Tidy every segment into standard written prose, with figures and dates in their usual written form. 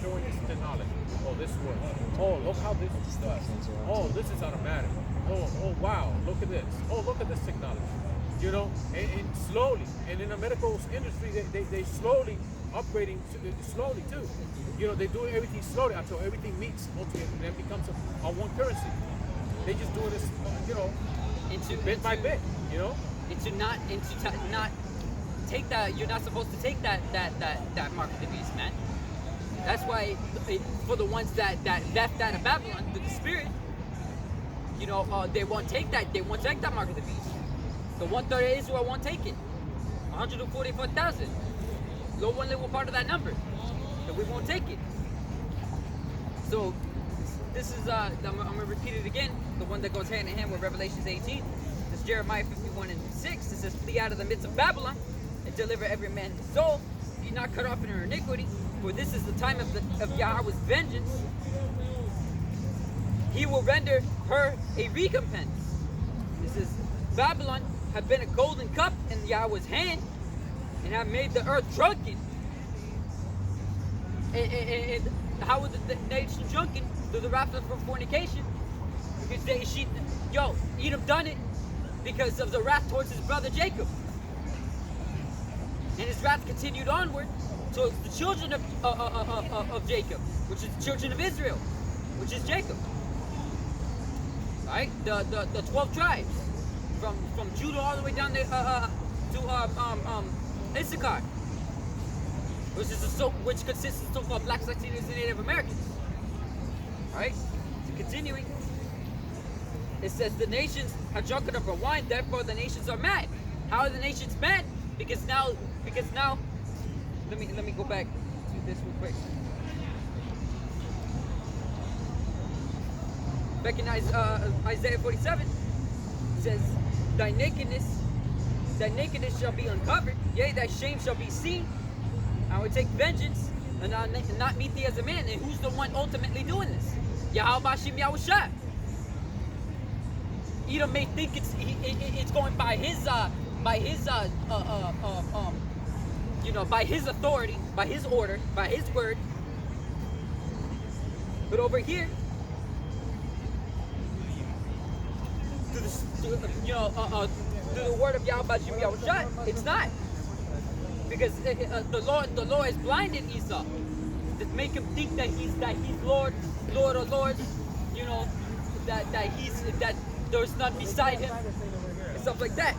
showing us technology. Oh, this works. Oh, look how this is done. Oh, this is automatic. Oh, wow, look at this. Oh, look at this technology. You know, and slowly, and in the medical industry, they slowly upgrading slowly too. You know, they're doing everything slowly until everything meets ultimately, and then becomes a one currency. They just doing this, you know, bit by bit. You know, not take that. You're not supposed to take that mark of the beast, man. That's why for the ones that left out of Babylon through the spirit, you know, they won't take that. They won't take that mark of the beast. The 1/3 of Israel won't take it. 144,000. No one will part of that number. And we won't take it. So this is I'm gonna repeat it again. The one that goes hand in hand with Revelations 18. This is Jeremiah 51:6. It says, "Flee out of the midst of Babylon and deliver every man his soul. Be not cut off in her iniquity, for this is the time of Yahweh's vengeance. He will render her a recompense." This is Babylon have been a golden cup in Yahweh's hand and have made the earth drunken. And how was the nation drunken? Through the wrath of fornication. Because Edom done it because of the wrath towards his brother Jacob. And his wrath continued onward towards the children of Jacob, which is the children of Israel, which is Jacob. Right? The 12 tribes. From Judah all the way down to Issachar, which consists of so-called Black Latinos and Native Americans. All right, so continuing, it says the nations have drunken of her wine, therefore the nations are mad. How are the nations mad? Because now, let me go back to this real quick. Back in Isaiah 47, it says, Thy nakedness shall be uncovered, yea, thy shame shall be seen. I will take vengeance and not meet thee as a man. And who's the one ultimately doing this? Yahweh Bashim Yahushua. Edom may think it's going by his by his authority, by his order, by his word. But over here, through the word of Yahweh Bashim Yahushua, it's not. Because the Lord has blinded Esau to make him think that he's Lord of Lords, you know, that there's none beside him and stuff like that.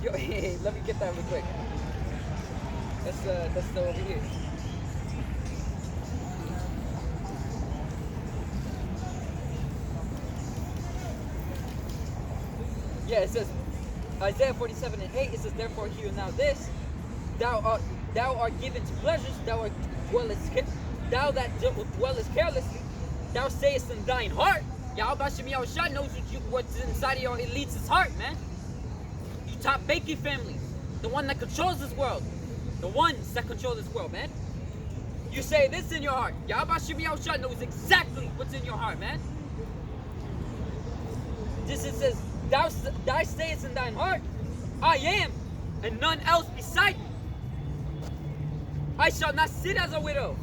Yo, hey, let me get that real quick. That's the over here. Yeah, it says Isaiah 47:8. It says, therefore hear now this. Thou art given to pleasures, thou that dwellest carelessly, thou sayest in thine heart. Yahweh Bashim Yahushua knows what's inside of your elite's heart, man. You top baking families, the one that controls this world, the ones that control this world, man. You say this in your heart. Yahweh Bashim Yahushua knows exactly what's in your heart, man. This it says, thou sayest in thine heart, I am, and none else beside me. I shall not sit as a widow,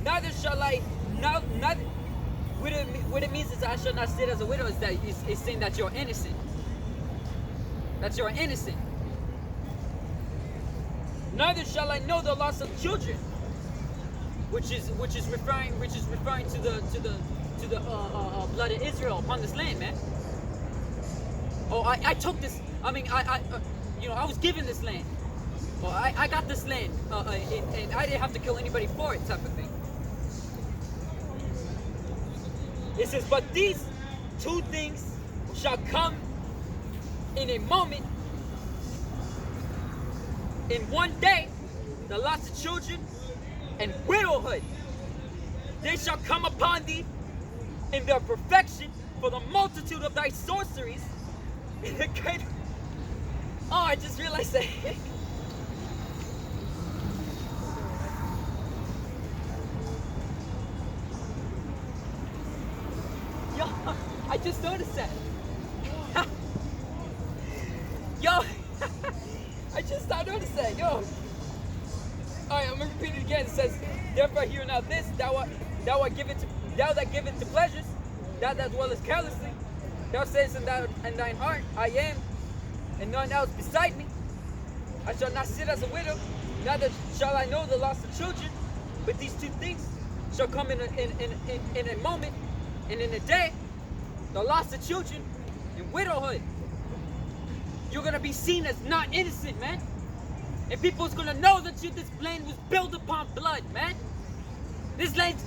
neither shall I. Neither. What it means is I shall not sit as a widow is that it's saying that you're innocent. That you're innocent. Neither shall I know the loss of children, which is referring to the blood of Israel upon this land, man. Oh, I took this. I mean, I was given this land. Well, I got this land, and I didn't have to kill anybody for it, type of thing. It says, but these two things shall come in a moment, in one day, the loss of children and widowhood. They shall come upon thee in their perfection for the multitude of thy sorceries. Oh, I just realized that. Yo, I just noticed that. Yo, I just noticed that. Yo. Alright, I'm gonna repeat it again. It says, therefore hear now this, thou that giveth to pleasures, thou that dwellest carelessly, thou sayest in thine heart, I am, and none else beside me. I shall not sit as a widow, neither shall I know the loss of children. But these two things shall come in a moment, and in a day, the loss of children and widowhood. You're gonna be seen as not innocent, man. And people's gonna know that this land was built upon blood, man. This land,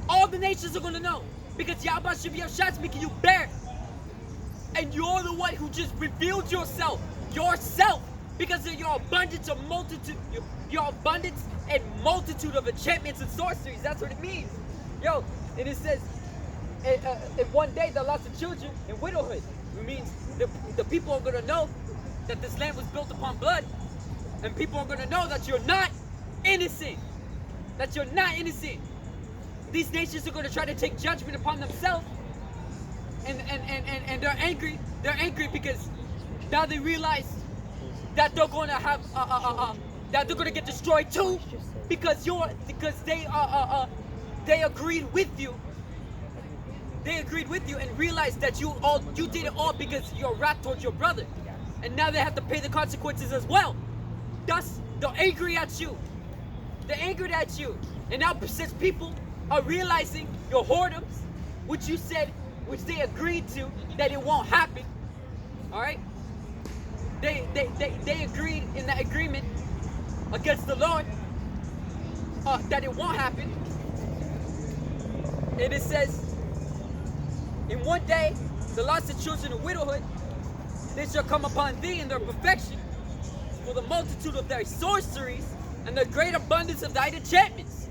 all the nations are gonna know. Because Yahweh Shem's making you bear. And you're the one who just revealed yourself. Because of your abundance of multitude, your abundance and multitude of enchantments and sorceries. That's what it means. And it says, in one day the loss of children and widowhood. It means the people are going to know that this land was built upon blood. And people are going to know that you're not innocent. That you're not innocent. These nations are going to try to take judgment upon themselves. And they're angry. They're angry because now they realize that they're going to have that they're going to get destroyed too, because they agreed with you. They agreed with you and realized that you did it all because you're wrath towards your brother, and now they have to pay the consequences as well. Thus, they're angry at you. They're angry at you, and now since people are realizing your whoredoms, which you said, which they agreed to, that it won't happen. All right. They agreed in that agreement against the Lord that it won't happen. And it says, in one day, the loss of children and widowhood, they shall come upon thee in their perfection, for the multitude of thy sorceries and the great abundance of thy enchantments.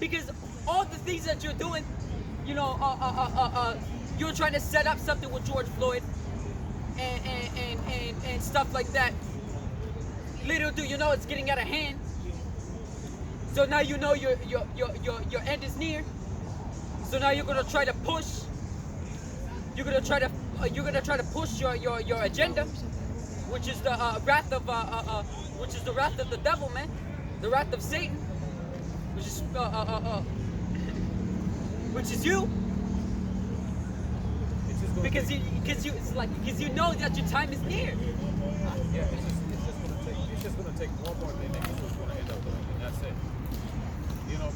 Because all the things that you're doing, you're trying to set up something with George Floyd, and stuff like that. Little do you know it's getting out of hand. So now you know your end is near. So now you're gonna try to push. You're gonna try to push your agenda, which is the wrath of the devil, man, the wrath of Satan, which is you. Because you know that your time is near. Yeah, it's just gonna take one more thing, and it's gonna end up doing, and that's it.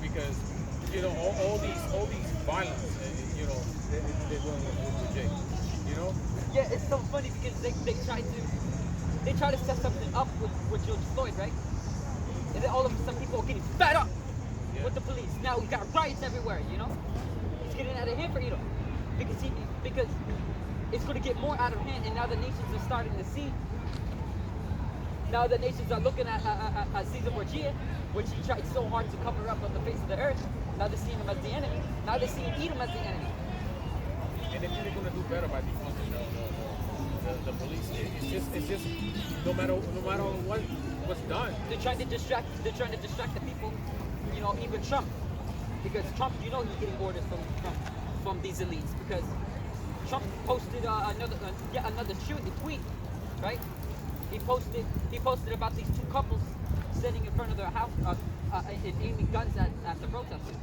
Because all these violence, they're doing with Jake. Yeah, it's so funny because they try to set something up with George Floyd, right? And then all of a sudden people are getting fed up with the police. Now we got riots everywhere. It's getting out of hand for Edom. Because it's going to get more out of hand, and now the nations are starting to see. Now the nations are looking at Caesar Borgia, which he tried so hard to cover up on the face of the earth. Now they're seeing him as the enemy. Now they're seeing Edom as the enemy. And they're going to do better by defunding the police. It's just no matter what's done. They're trying to distract the people. Even Trump, because Trump, he's getting orders from these elites, because Trump posted another shooting tweet, right? He posted about these two couples sitting in front of their house and aiming guns at the protesters.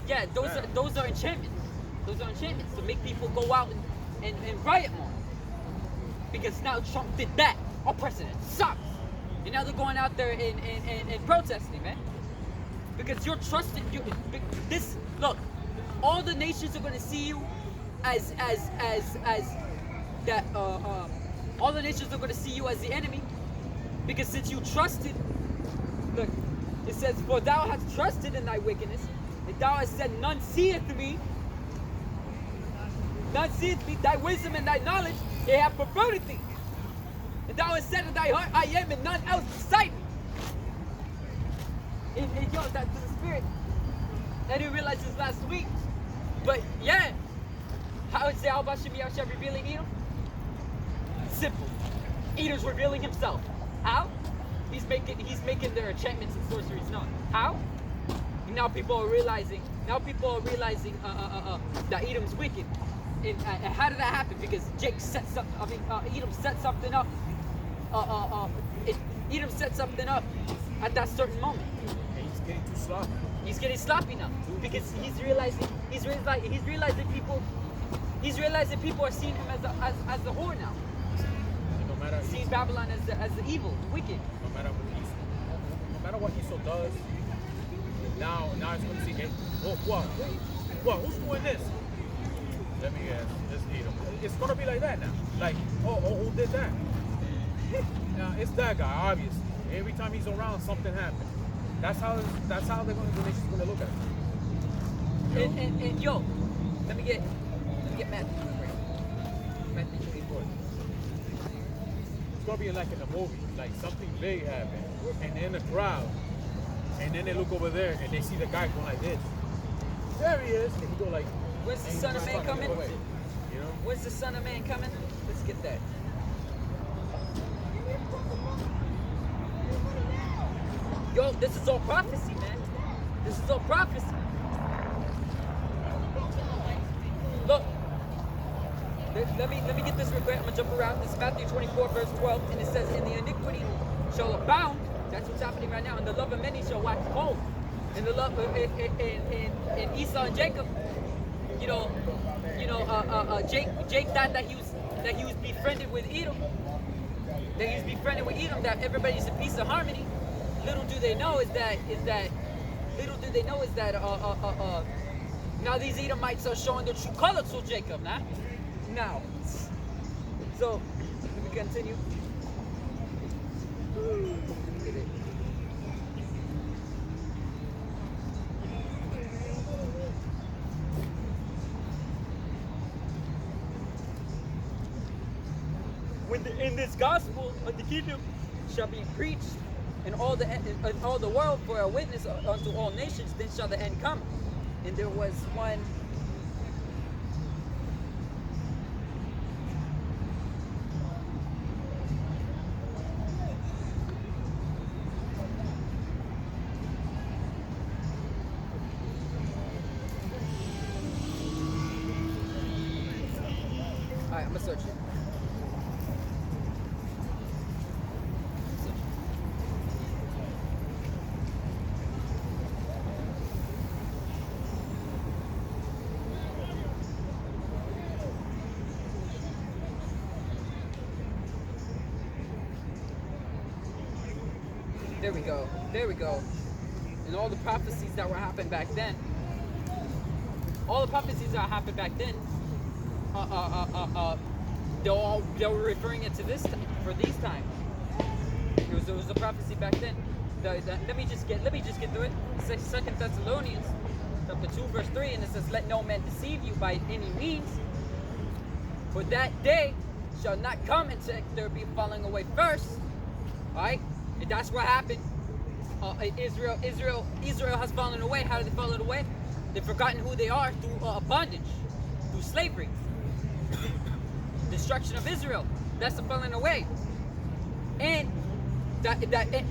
Yeah, so those are enchantments. Those are enchantments to make people go out and riot more. Because now Trump did that. Our president sucks. And now they're going out there and protesting, man. Because you're trusted. Look, all the nations are going to see you as that. All the nations are going to see you as the enemy, because since you trusted, look, it says, "For thou hast trusted in thy wickedness, and thou hast said, none seeth me. None seeth me. Thy wisdom and thy knowledge, they have perverted thee. And thou hast said in thy heart, I am, and none else beside me." And that's the spirit. I didn't realize this last week. But yeah, how is Yahweh Shemiyah revealing Edom? Simple. Edom's revealing himself. How? He's making their enchantments and sorceries known. How? And now people are realizing. That Edom's wicked. And how did that happen? Because Edom set something up. Edom set something up at that certain moment. And he's getting too sloppy. He's getting sloppy now because he's realizing people are seeing him as the whore now. And no matter Seeing Babylon as the evil, the wicked. no matter what Esau does, now it's going to see, hey, who's doing this? Let me guess, let's eat him. It's going to be like that now. Like, who did that? Now it's that guy, obviously. Every time he's around, something happens. That's how the nation's going to look at it. And yo, let me get Matthew. Matthew 24. It's going to be like in a movie, like something big happened, and then the crowd, and then they look over there and they see the guy going like this. There he is, and he go like, When's the Son of Man coming? away. You know? When's the Son of Man coming? Let's get that. Yo, this is all prophecy, man. This is all prophecy. Look. Let me get this real quick. I'm gonna jump around. This is Matthew 24, verse 12, and it says, "And the iniquity shall abound." That's what's happening right now. And the love of many shall wax cold. And the love in Esau and Jacob. Jake thought that he was befriended with Edom. That everybody's in peace and harmony. Little do they know is that now these Edomites are showing their true colors to Jacob, now. So let me continue. In this gospel of the kingdom shall be preached in all the world for a witness unto all nations, then shall the end come. And there was one. Alright, I'm gonna search it. There we go. And all the prophecies that were happening back then. They were referring it to this for these times. There was a prophecy back then. Let me just get through it. It says 2 Thessalonians chapter 2 verse 3, and it says, "Let no man deceive you by any means, for that day shall not come until there be falling away first." Alright? And that's what happened. Israel has fallen away. How did they fall away? They've forgotten who they are through bondage, through slavery, destruction of Israel. That's the falling away. And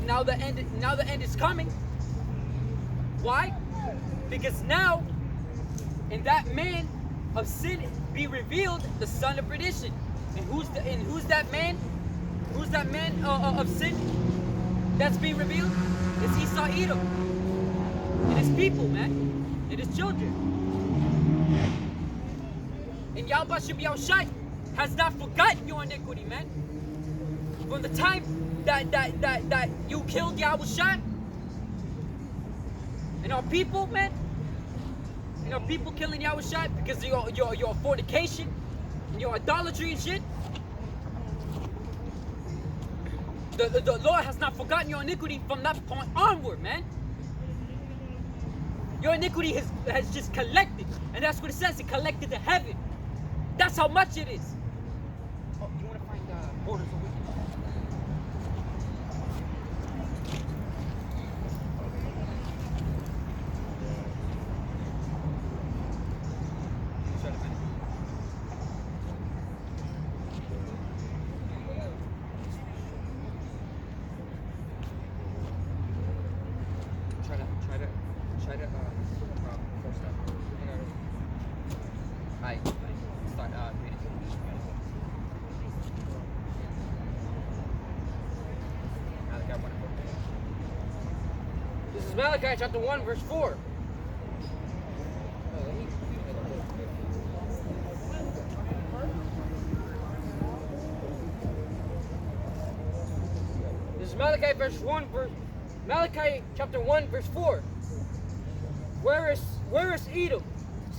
now the end is coming. Why? Because now, in that man of sin be revealed the son of perdition. And who's that man? Who's that man of sin that's being revealed? It's Esau, Edom, and his people, man, and his children. And Yahweh Shem Yahushai has not forgotten your iniquity, man. From the time that you killed Yahushua and our people, man, and our people killing Yahushua because of your fornication and your idolatry and shit. The Lord has not forgotten your iniquity from that point onward, man. Your iniquity has just collected. And that's what it says. It collected to heaven. That's how much it is. Oh, you want to find borders of wickedness? Try to first step. I start reading. I got one. Malachi chapter 1, verse 4. This is Malachi chapter 1, verse 4. Where is Edom?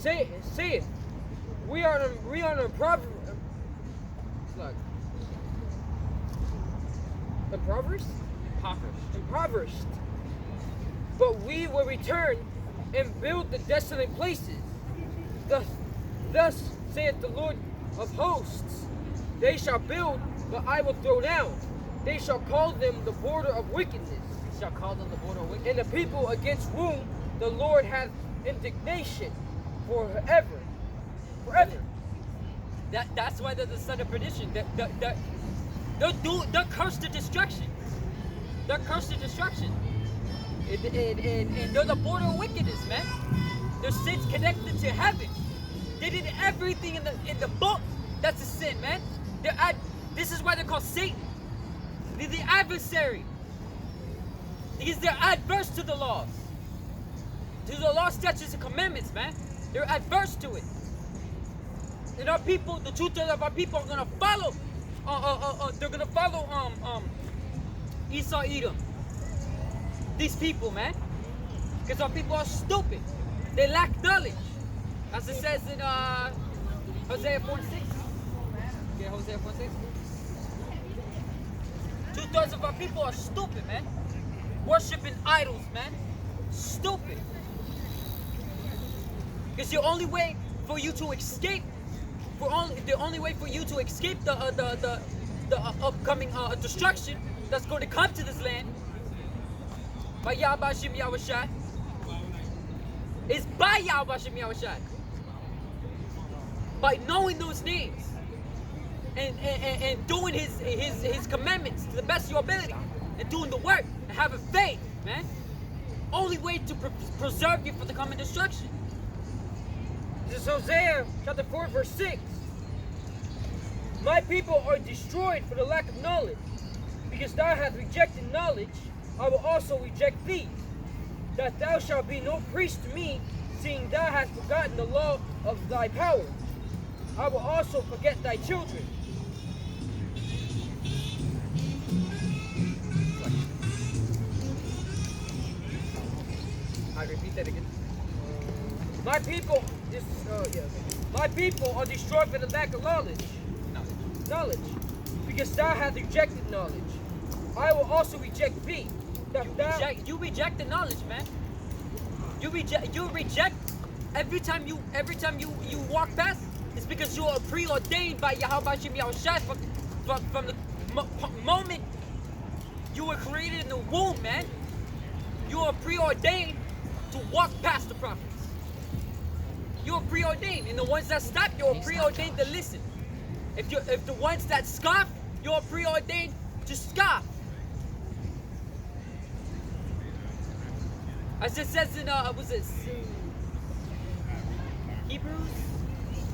Saith, we are impoverished. Impoverished. But we will return and build the desolate places. Thus saith the Lord of hosts, they shall build, but I will throw down. They shall call them the border of wickedness. Shall call them the border of wickedness. And the people against whom the Lord hath indignation forever. Forever. That's why they're the son of perdition. They're cursed to destruction. They're cursed to destruction. And they're the border of wickedness, man. Their sins connected to heaven. They did everything in the book. That's a sin, man. This is why they're called Satan. They're the adversary. Because they're adverse to the laws. To the law, statutes, and commandments, man. They're adverse to it. And our people, the two-thirds of our people are gonna follow. They're gonna follow Esau, Edom. These people, man. Because our people are stupid. They lack knowledge. As it says in Hosea 4:6. Yeah, Hosea 4:6. Two-thirds of our people are stupid, man. Worshipping idols, man. Stupid. Because the only way for you to escape, the only way for you to escape the upcoming destruction that's going to come to this land by Yahweh Hashem Yahushai is by Yahweh Hashem Yahushai. By knowing those names and doing his commandments to the best of your ability and doing the work and having faith, man. Only way to preserve you from the coming destruction. This is Hosea chapter 4, verse 6. My people are destroyed for the lack of knowledge. Because thou hast rejected knowledge, I will also reject thee. That thou shalt be no priest to me, seeing thou hast forgotten the law of thy power. I will also forget thy children. I repeat that again. My people, my people are destroyed for the lack of knowledge. Knowledge. Because thou hast rejected knowledge. I will also reject thee. You reject the knowledge, man. You reject every time you walk past. It's because you are preordained by Yahweh Hashem Yahushai from the moment you were created in the womb, man. You are preordained to walk past the prophets. You are preordained, and the ones that stop, you are preordained to listen. If the ones that scoff, you are preordained to scoff. As it says in Hebrews,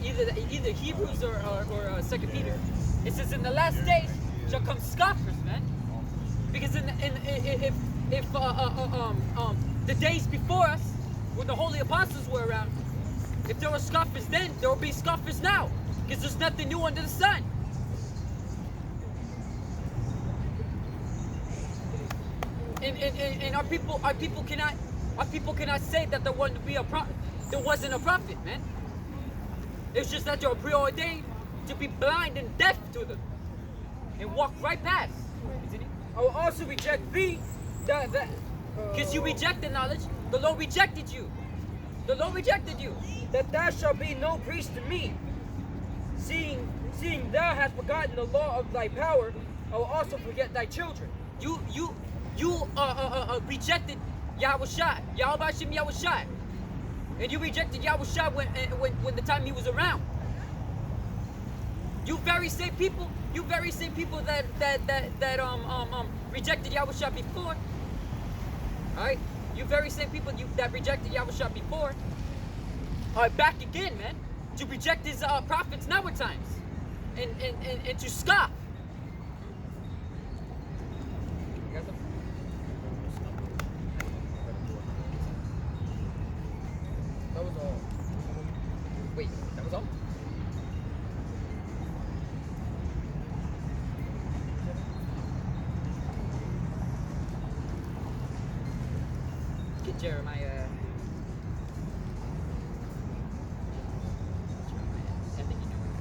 either Hebrews or 2 Peter. It says in the last days shall come scoffers, man. Because if the days before us, when the holy apostles were around, if there were scoffers then, there will be scoffers now. Because there's nothing new under the sun. And our people cannot say that there wasn't a prophet, man. It's just that you're preordained to be blind and deaf to them and walk right past. I will also reject thee. Because you rejected knowledge, the Lord rejected you. The Lord rejected you. That thou shalt be no priest to me. Seeing thou hast forgotten the law of thy power, I will also forget thy children. You rejected Yahushai, Yahweh Hashem Yahushai. And you rejected Yahushai when the time he was around. You very same people that rejected Yahushua before. Alright? You very same people that rejected Yahushua before are back again, man. To reject his prophets now at times. And to scoff. Jeremiah. I think you know it.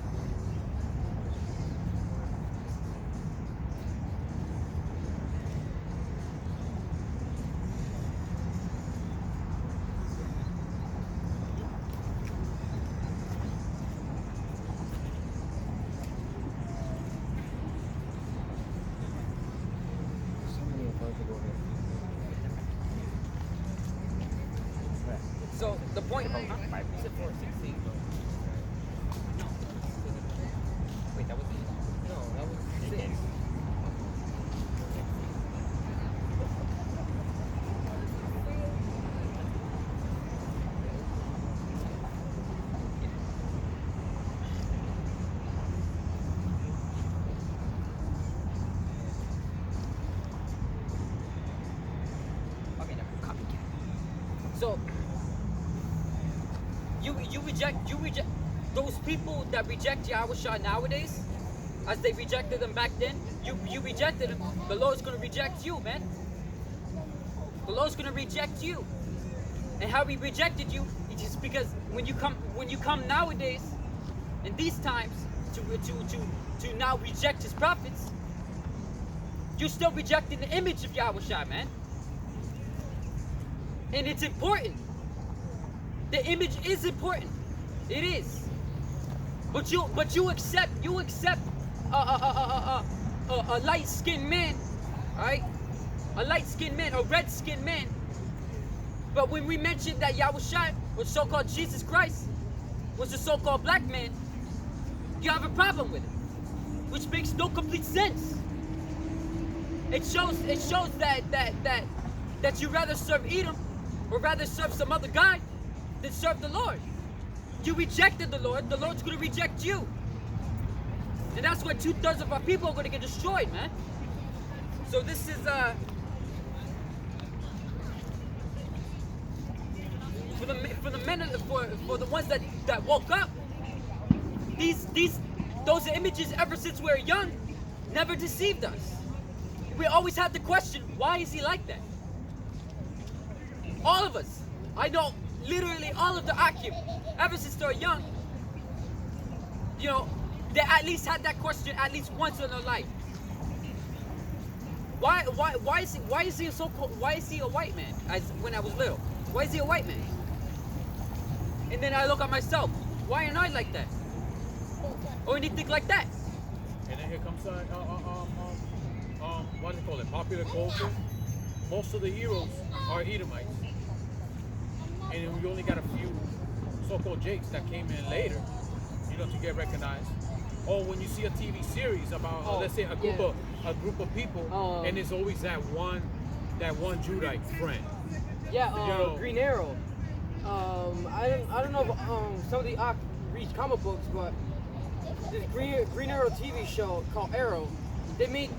So the point. Huh? Is it 4:16? No. Wait, that was it. No, that was 6. Okay, no, copycat. So you reject those people that reject Yahushua nowadays, as they rejected them back then. You rejected them. The Lord's gonna reject you, man. The Lord's gonna reject you. And how He rejected you is just because when you come nowadays, in these times, to now reject His prophets, you're still rejecting the image of Yahushua, man. And it's important. The image is important. It is. But you accept a light-skinned man, alright? A light-skinned man, a red-skinned man. But when we mentioned that Yahushua, or so-called Jesus Christ, was a so-called black man, you have a problem with it, which makes no complete sense. It shows that you rather serve Edom, or rather serve some other guy, than serve the Lord. You rejected the Lord's going to reject you. And that's why 2/3 of our people are going to get destroyed, man. So this is for the men and for the ones that woke up. Those images ever since we were young never deceived us. We always had the question, why is he like that? All of us. I know literally all of the Akim, ever since they're young, you know, they at least had that question at least once in their life. Why is he a white man? As when I was little, why is he a white man? And then I look at myself, why am I like that? Or anything like that? And then here comes what do they call it? Popular culture. Most of the heroes are Edomites. And we only got a few so-called Jakes that came in later, you know, to get recognized. Or when you see a TV series about, let's say, a group of people, and there's always that one Judite friend. Yeah, you know, Green Arrow. I don't know if some of the read comic books, but this Green Arrow TV show called Arrow, they made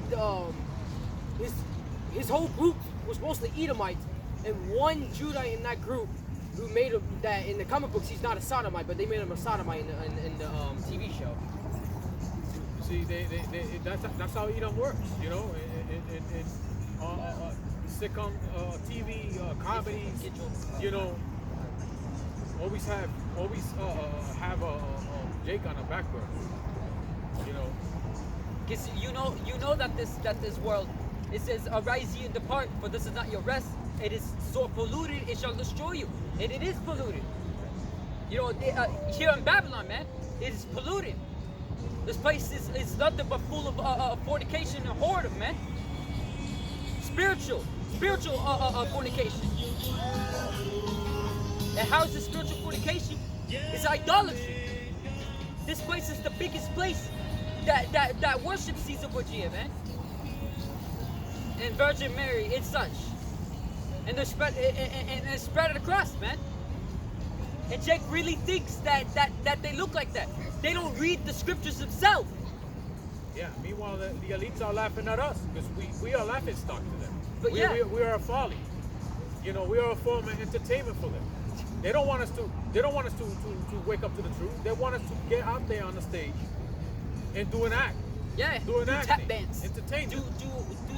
his whole group was mostly Edomites, and one Judite in that group who made him that in the comic books he's not a sodomite, but they made him a sodomite in the TV show. See, that's how Edom works, you know. In sitcom, TV, comedies, you know, always have a Jake on the back burner, you know. Because you know that this world, it says, arise ye and depart, for this is not your rest. It is so polluted, it shall destroy you. And it is polluted. You know, here in Babylon, man, it is polluted. This place is nothing but full of fornication and whoredom, man. Spiritual fornication. And how is this spiritual fornication? It's idolatry. This place is the biggest place that worships Caesar Borgia, man. And Virgin Mary and such. And they're spread it across, man. And Jake really thinks that they look like that. They don't read the scriptures themselves. Yeah. Meanwhile, the elites are laughing at us because we are laughing stock to them. But we are a folly. You know, we are a form of entertainment for them. They don't want us to. They don't want us to wake up to the truth. They want us to get out there on the stage and do an act. Yeah. Do an act. Tap dance. Entertain. Do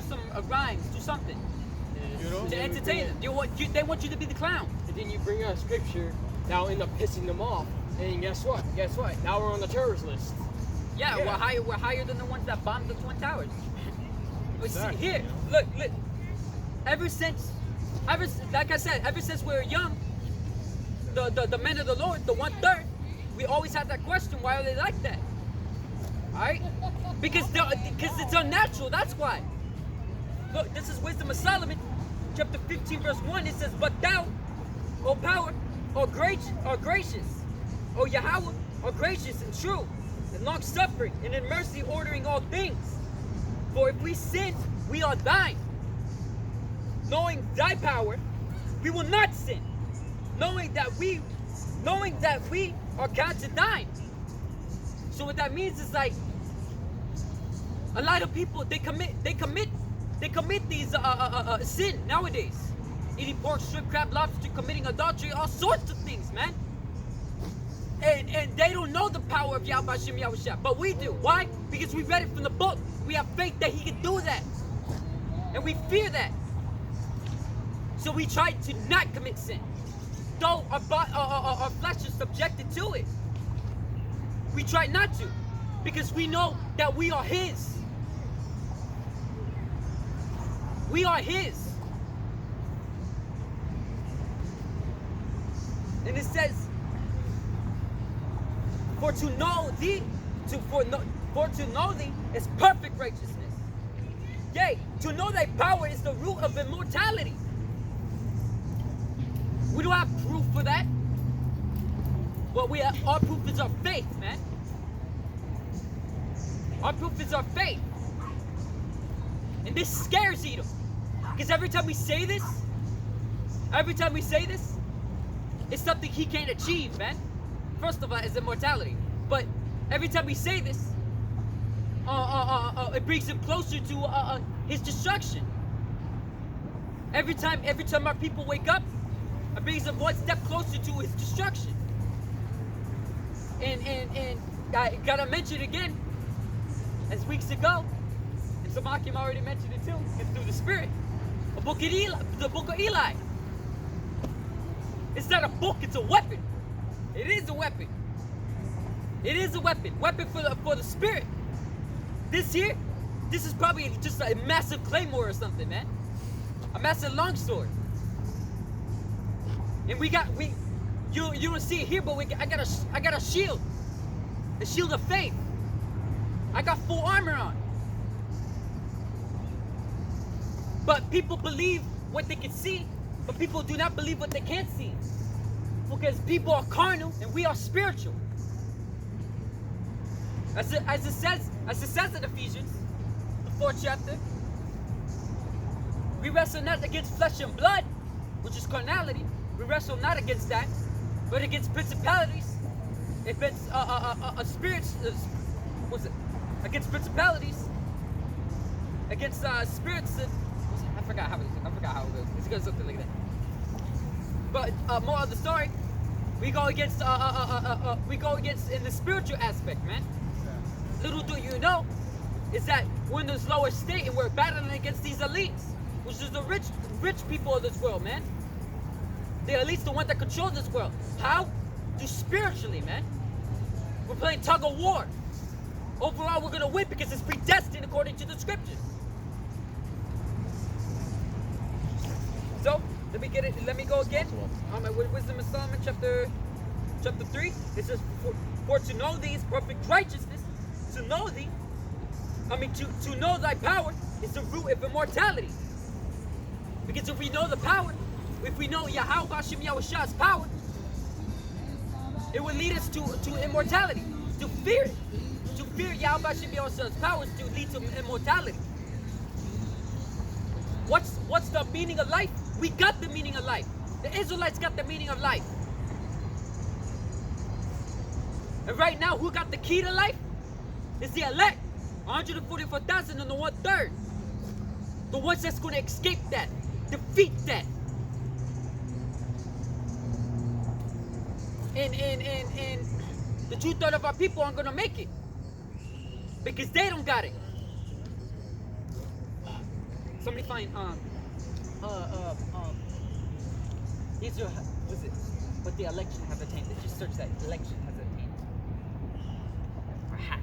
some rhymes. Do something. You know? to entertain them. They want you to be the clown. And then you bring out scripture that'll end up pissing them off. And guess what? Guess what? Now we're on the terrorist list. Yeah, Yeah. we're higher than the ones that bombed the Twin Towers. But see, Exactly. here, look. Ever since we were young, the men of the Lord, the 1/3, we always had that question: why are they like that? All right, because it's unnatural. That's why. Look, this is Wisdom of Solomon, chapter 15, verse 1. It says, "But thou, O power, are gracious, O Yahweh, are gracious and true, and long suffering, and in mercy ordering all things. For if we sin, we are thine. Knowing thy power, we will not sin. Knowing that we are counted thine." So what that means is like a lot of people they commit these sin nowadays. Eating pork, shrimp, crab, lobster, committing adultery, all sorts of things, man. And they don't know the power of Yahweh Hashem Yahushua, but we do. Why? Because we read it from the book. We have faith that he can do that. And we fear that. So we try to not commit sin. Though our flesh is subjected to it. We try not to. Because we know that we are his. We are his. And it says, for to know thee is perfect righteousness. Yea, to know thy power is the root of immortality. We don't have proof for that. What our proof is our faith, man. Our proof is our faith. And this scares Edom. Because every time we say this, it's something he can't achieve, man. First of all, it's immortality. But every time we say this, it brings him closer to his destruction. Every time our people wake up, it brings them one step closer to his destruction. And I gotta mention again, as weeks ago, and Samakim already mentioned it too, it's through the Spirit. The book of Eli. It's not a book, it's a weapon. It is a weapon. It is a weapon. Weapon for the Spirit. This is probably just a massive claymore or something, man. A massive longsword. And you don't see it here, but I got a shield. A shield of faith. I got full armor on. But people believe what they can see, but people do not believe what they can't see. Because people are carnal and we are spiritual. As it says in Ephesians, the 4th chapter, we wrestle not against flesh and blood, which is carnality. We wrestle not against that, but against principalities, against spirits. Against principalities, against spirits. I forgot how it goes. It's goes something like that. But more of the story, we go against in the spiritual aspect, man. Little do you know, is that we're in this lower state and we're battling against these elites, which is the rich people of this world, man. The elites, the ones that control this world. How? Just spiritually, man. We're playing tug of war. Overall, we're gonna win because it's predestined according to the scriptures. So let me go again. Wisdom of Solomon, chapter 3. It says, for to know thee is perfect righteousness. To know thee, to know thy power is the root of immortality. Because if we know the power, if we know Yahweh Hashem Yahushua's power, it will lead us to immortality, to fear it. To fear Yahweh Hashem Yahushua's powers to lead to immortality. What's the meaning of life? We got the meaning of life. The Israelites got the meaning of life. And right now, who got the key to life? It's the elect. 144,000 and the 1/3. The ones that's going to escape that, defeat that. And the 2/3 of our people aren't going to make it. Because they don't got it. Somebody find Israel was it? What the election have attained? Let's just search that. Election has attained. Or have.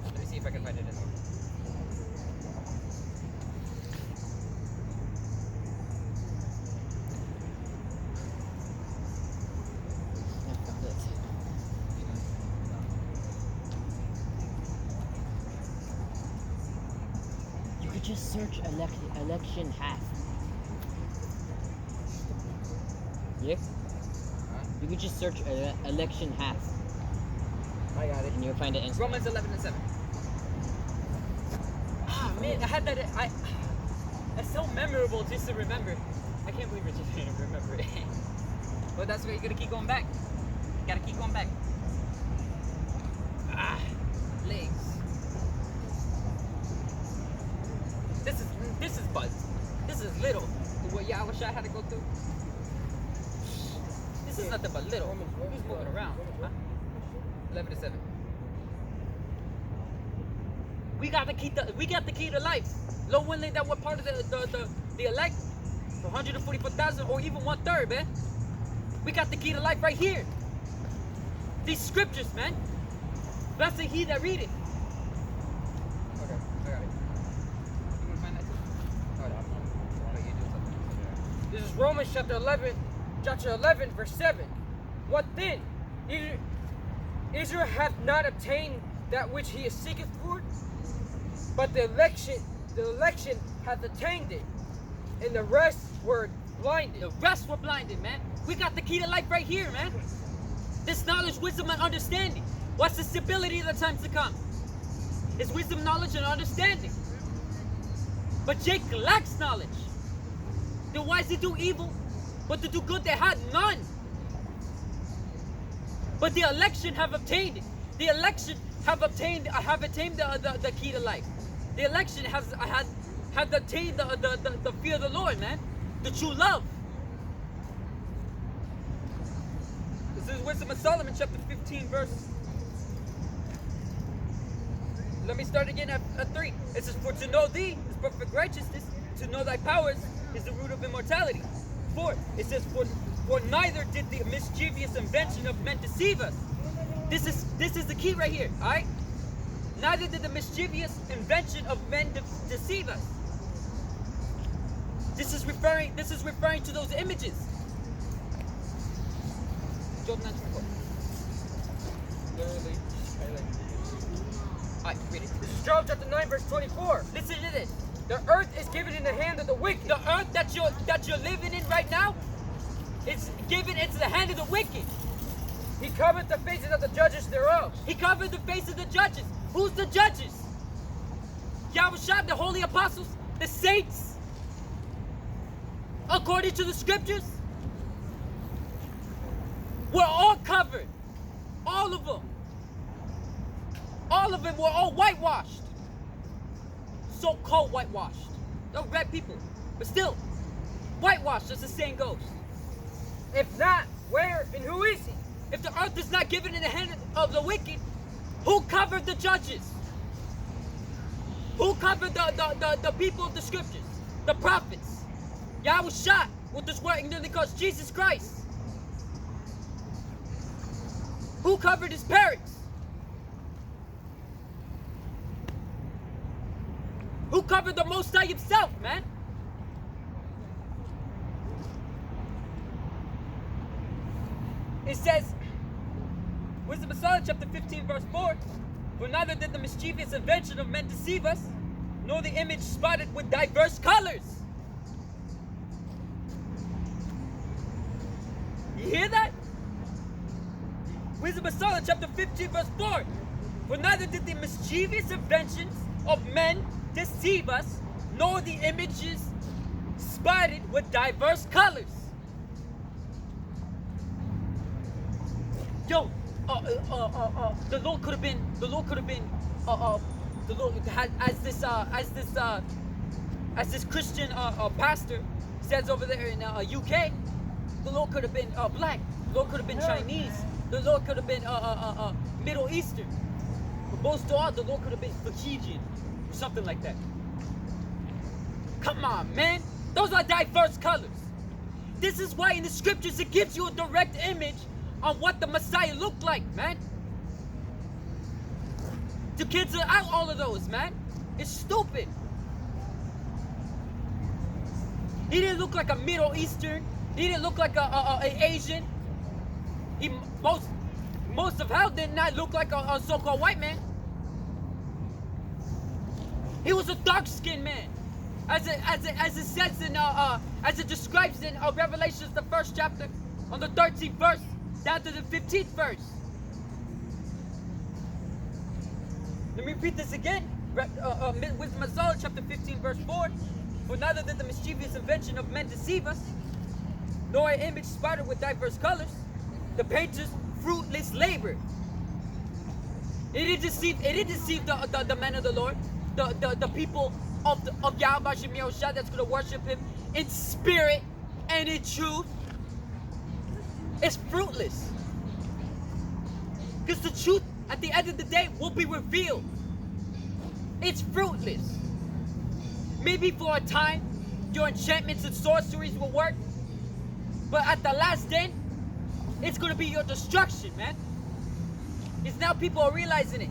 Let me see if I can find it in there. You could just search election half. Yeah? You could just search election half I got it. and you'll find it instantly. Romans 11:7. Ah man, I had that. That's so memorable just to remember. I can't believe it just didn't remember it. But that's why you gotta keep going back. Gotta keep going back. Ah, legs. This is buzz. This is little. What Yahushua had to go through. This is nothing but little. Who's moving around? Huh? 11:7. We got the key to life. Lord willing that we're part of the elect, 144,000 or even 1/3, man. We got the key to life right here. These scriptures, man. Blessed he that read it. Okay, I got it. You wanna find that too? Hold on. Why don't you do something? This is Romans chapter 11, verse 7. What then? Israel hath not obtained that which he is seeketh for, but the election hath attained it, and the rest were blinded. The rest were blinded, man. We got the key to life right here, man. This knowledge, wisdom, and understanding. What's the stability of the times to come? It's wisdom, knowledge, and understanding. But Jake lacks knowledge. Then why does he do evil? But to do good they had none. But the election have obtained it. The election have attained the key to life. The election have attained the fear of the Lord, man. The true love. This is Wisdom of Solomon, chapter 15, verse. Let me start again at 3. It says, for to know thee is perfect righteousness, to know thy powers is the root of immortality. 4. It says, for neither did the mischievous invention of men deceive us. This is the key right here, alright? Neither did the mischievous invention of men deceive us. This is referring to those images. Job 9:24. Literally. Alright, read it. This is Job chapter 9, verse 24. Listen to this. The earth is given in the hand of the wicked. The earth that you're living in right now, it's given into the hand of the wicked. He covered the faces of the judges thereof. He covered the face of the judges. Who's the judges? Yahushua, the holy apostles, the saints. According to the scriptures, we're all covered. All of them. All of them were all whitewashed. So-called whitewashed. They're red people. But still, whitewashed, as the saying goes. If not, where and who is he? If the earth is not given in the hand of the wicked, who covered the judges? Who covered the people of the scriptures? The prophets. Yahushua, with this word ignorantly calls Jesus Christ. Who covered his parents? Who covered the Most High himself, man? It says, Wisdom of Solomon, chapter 15, verse 4. For neither did the mischievous invention of men deceive us, nor the image spotted with diverse colors. You hear that? Wisdom of Solomon, chapter 15, verse 4. For neither did the mischievous inventions of men deceive us, nor the images spotted with diverse colors. Yo, the Lord could have been, the Lord had, as this Christian pastor says over there in UK, the Lord could have been black, the Lord could have been Chinese, the Lord could have been Middle Eastern. But most of all, the Lord could have been Caucasian, or something like that. Come on, man. Those are diverse colors. This is why in the scriptures it gives you a direct image on what the Messiah looked like, man. To cancel out all of those, man. It's stupid. He didn't look like a Middle Eastern. He didn't look like a Asian. He most of how did not look like a so-called white man. He was a dark-skinned man, as it says in as it describes in Revelations, the first chapter, on the 13th verse down to the 15th verse. Let me repeat this again. Wisdom of Solomon, chapter 15, verse 4. For neither did the mischievous invention of men deceive us, nor an image spotted with diverse colors, the painter's fruitless labor. It didn't deceive the men of the Lord, the people of Yahweh Shem Yahushua that's going to worship him in spirit and in truth. It's fruitless. Because the truth at the end of the day will be revealed. It's fruitless. Maybe for a time, your enchantments and sorceries will work. But at the last end, it's going to be your destruction, man. It's now people are realizing it.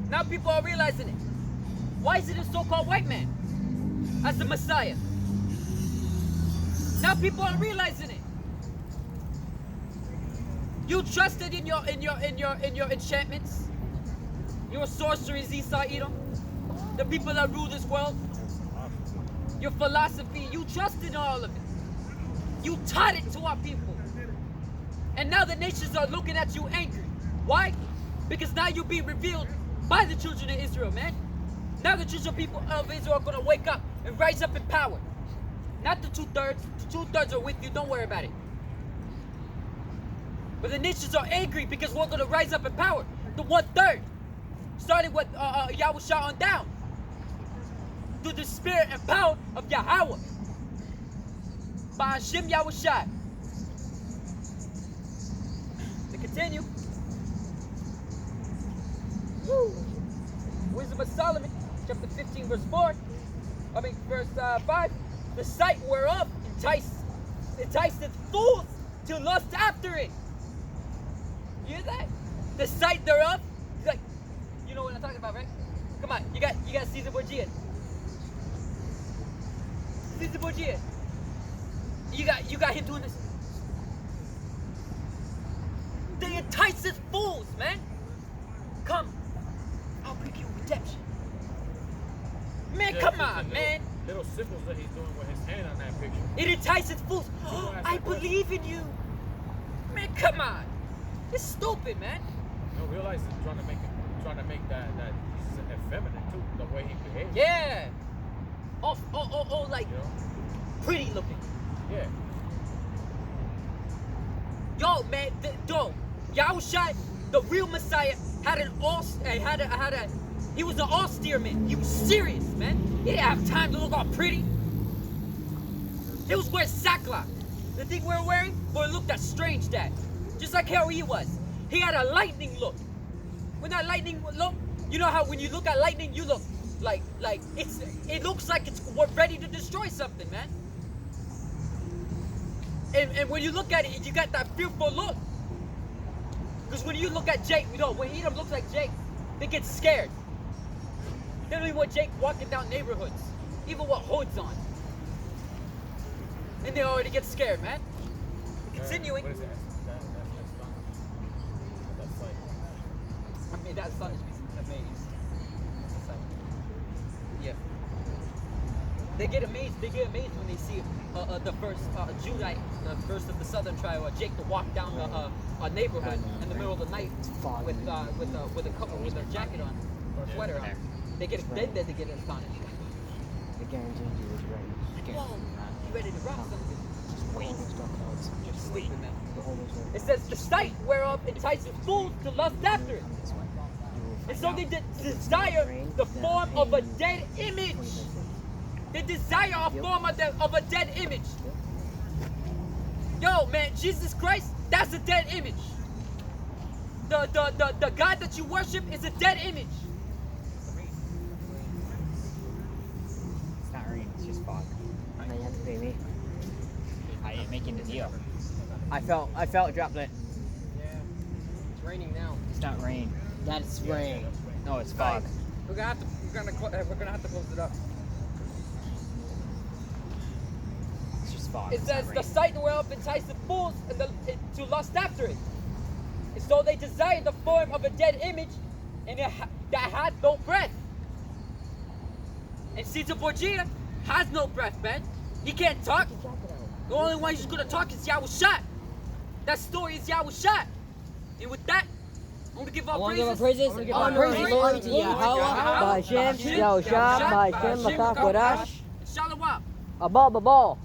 Now people are realizing it. Why is it a so-called white man as the Messiah? Now people are realizing it. You trusted in your enchantments, your sorceries, Esau, Edom, the people that rule this world, your philosophy. You trusted in all of it. You taught it to our people, and now the nations are looking at you angry. Why? Because now you're being revealed by the children of Israel, man. Now the children of Israel are going to wake up and rise up in power. Not the 2/3. The 2/3 are with you. Don't worry about it. But the nations are angry because we're going to rise up in power. The 1/3, starting with Yahushua on down, through the spirit and power of Yahweh, by Hashem Yahushua. To continue, Wisdom of Solomon, chapter 15, verse 4. Verse 5. The sight whereof enticeth fools to lust after it. You hear that? The sight thereof. Like, you know what I'm talking about, right? Come on, you got Caesar Borgia. Caesar Borgia. You got him doing this. They enticeth fools, man. Come, I'll bring you redemption. Man, come on, man. Little symbols that he's doing with his hand on that picture. It enticeth fools. I believe in you. Man, come on. It's stupid, man. You don't realize he's trying to make that he's effeminate too, the way he behaves. Yeah. Oh, like, You know? pretty looking. Yeah. Yo, man, Yahushua, the real Messiah, he was an austere man. He was serious, man. He didn't have time to look all pretty. He was wearing sackcloth. The thing we were wearing, boy, it looked that strange, Dad. Just like how he was. He had a lightning look. When that lightning look, you know how when you look at lightning, you look like it looks like it's ready to destroy something, man. And when you look at it, you got that fearful look. Because when you look at Jake, when Edom looks like Jake, they get scared. They don't even want Jake walking down neighborhoods, even with hoods on. And they already get scared, man. Continuing. What is it? That's like. I mean, that sun is amazed. It's like, yeah. They get amazed when they see the first Judite, the first of the southern tribe, Jake, to walk down a neighborhood in the middle of the night with a couple with a jacket on or a sweater on. They get astonished. I guarantee you it's right. Whoa, you ready to rock something? Just sleeping, man. It It says the sight whereof entices fools to lust after it. And so they desire the form of a dead image. They desire a form of a dead image. Yo, man, Jesus Christ, that's a dead image. The God that you worship is a dead image. It's not rain, it's just fog. baby. I ain't making the deal. I felt a droplet. Yeah. It's raining now. It's not rain. That's rain. No, it's fog. We're gonna have to close it up. It's just fog. It It's not says rain. the sight whereof enticed the fools to lust after it. And so they desired the form of a dead image and that had no breath. And Caesar Borgia has no breath, man. He can't talk. The only one who's gonna talk is Yahushat. That story is Yahushat. And with that, I'm gonna give I all want to give praises. praises. Honor, glory to Yahweh, Ba'Shem, Yahushua, Ba'Shem, Lakach, Wadash, Shalom. Abba, Babal.